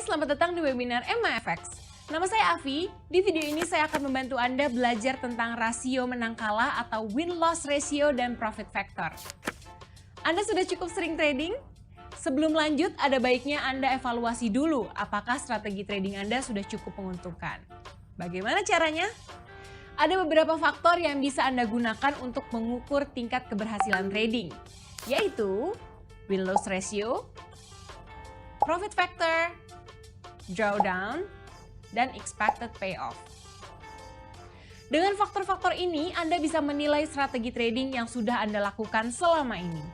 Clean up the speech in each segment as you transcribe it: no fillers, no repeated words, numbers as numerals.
selamat datang di webinar MAFX. Nama saya Avi. Di video ini saya akan membantu Anda belajar tentang rasio menang kalah atau win-loss ratio dan profit factor. Anda sudah cukup sering trading? Sebelum lanjut, ada baiknya Anda evaluasi dulu apakah strategi trading Anda sudah cukup menguntungkan. Bagaimana caranya? Ada beberapa faktor yang bisa Anda gunakan untuk mengukur tingkat keberhasilan trading, yaitu win-loss ratio, profit factor, drawdown, dan expected payoff. Dengan faktor-faktor ini, Anda bisa menilai strategi trading yang sudah Anda lakukan selama ini.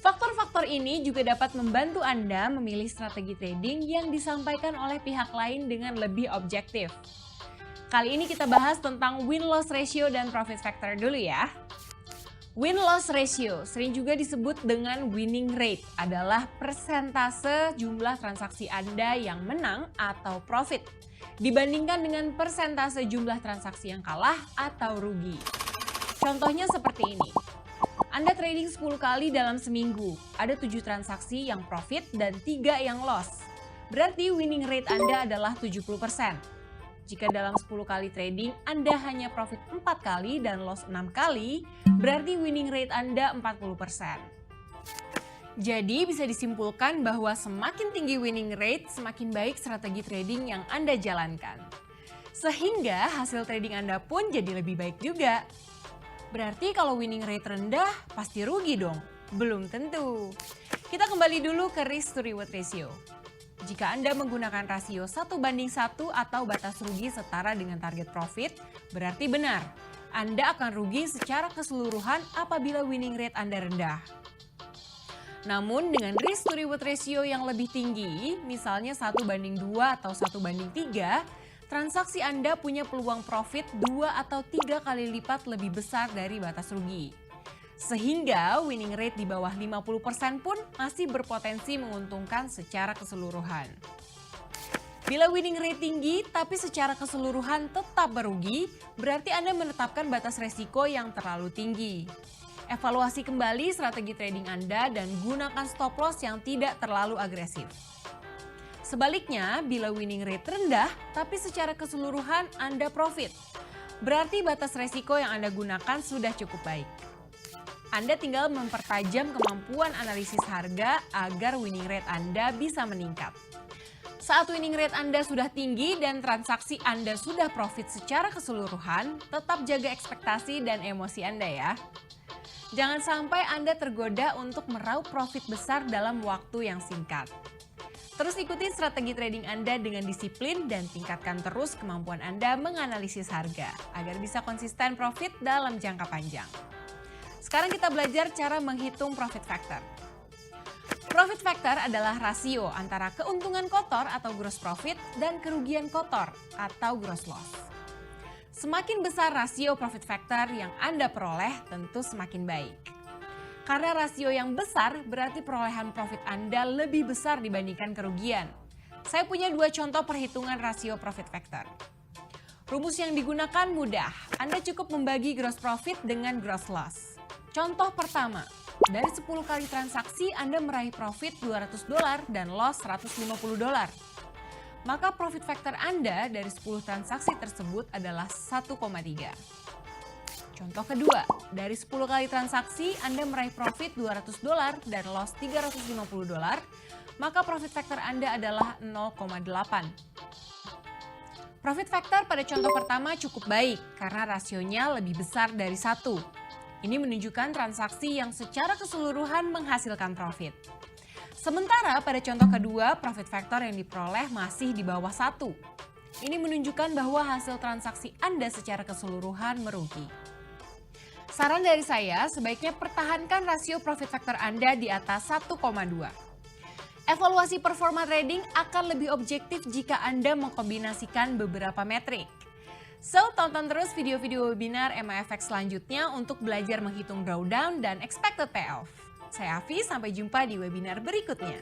Faktor-faktor ini juga dapat membantu Anda memilih strategi trading yang disampaikan oleh pihak lain dengan lebih objektif. Kali ini kita bahas tentang win-loss ratio dan profit factor dulu ya. Win-loss ratio, sering juga disebut dengan winning rate, adalah persentase jumlah transaksi Anda yang menang atau profit dibandingkan dengan persentase jumlah transaksi yang kalah atau rugi. Contohnya seperti ini. Anda trading 10 kali dalam seminggu, ada 7 transaksi yang profit dan 3 yang loss. Berarti winning rate Anda adalah 70%. Jika dalam 10 kali trading Anda hanya profit 4 kali dan loss 6 kali, berarti winning rate Anda 40%. Jadi bisa disimpulkan bahwa semakin tinggi winning rate, semakin baik strategi trading yang Anda jalankan. Sehingga hasil trading Anda pun jadi lebih baik juga. Berarti kalau winning rate rendah, pasti rugi dong? Belum tentu. Kita kembali dulu ke risk to reward ratio. Jika Anda menggunakan rasio 1:1 atau batas rugi setara dengan target profit, berarti benar. Anda akan rugi secara keseluruhan apabila winning rate Anda rendah. Namun dengan risk to reward ratio yang lebih tinggi, misalnya 1:2 atau 1:3, transaksi Anda punya peluang profit 2 atau 3 kali lipat lebih besar dari batas rugi. Sehingga winning rate di bawah 50% pun masih berpotensi menguntungkan secara keseluruhan. Bila winning rate tinggi tapi secara keseluruhan tetap merugi, berarti Anda menetapkan batas resiko yang terlalu tinggi. Evaluasi kembali strategi trading Anda dan gunakan stop loss yang tidak terlalu agresif. Sebaliknya, bila winning rate rendah tapi secara keseluruhan Anda profit, berarti batas resiko yang Anda gunakan sudah cukup baik. Anda tinggal mempertajam kemampuan analisis harga agar winning rate Anda bisa meningkat. Saat winning rate Anda sudah tinggi dan transaksi Anda sudah profit secara keseluruhan, tetap jaga ekspektasi dan emosi Anda ya. Jangan sampai Anda tergoda untuk meraup profit besar dalam waktu yang singkat. Terus ikuti strategi trading Anda dengan disiplin dan tingkatkan terus kemampuan Anda menganalisis harga agar bisa konsisten profit dalam jangka panjang. Sekarang kita belajar cara menghitung profit factor. Profit factor adalah rasio antara keuntungan kotor atau gross profit dan kerugian kotor atau gross loss. Semakin besar rasio profit factor yang Anda peroleh tentu semakin baik. Karena rasio yang besar berarti perolehan profit Anda lebih besar dibandingkan kerugian. Saya punya 2 contoh perhitungan rasio profit factor. Rumus yang digunakan mudah. Anda cukup membagi gross profit dengan gross loss. Contoh pertama, dari 10 kali transaksi Anda meraih profit $200 dan loss $150. Maka profit factor Anda dari 10 transaksi tersebut adalah 1,3. Contoh kedua, dari 10 kali transaksi Anda meraih profit $200 dan loss $350, maka profit factor Anda adalah 0,8. Profit factor pada contoh pertama cukup baik karena rasionya lebih besar dari 1. Ini menunjukkan transaksi yang secara keseluruhan menghasilkan profit. Sementara pada contoh kedua, profit factor yang diperoleh masih di bawah 1. Ini menunjukkan bahwa hasil transaksi Anda secara keseluruhan merugi. Saran dari saya, sebaiknya pertahankan rasio profit factor Anda di atas 1,2. Evaluasi performa trading akan lebih objektif jika Anda mengkombinasikan beberapa metrik. So, tonton terus video-video webinar MAFX selanjutnya untuk belajar menghitung drawdown dan expected payoff. Saya Avi, sampai jumpa di webinar berikutnya.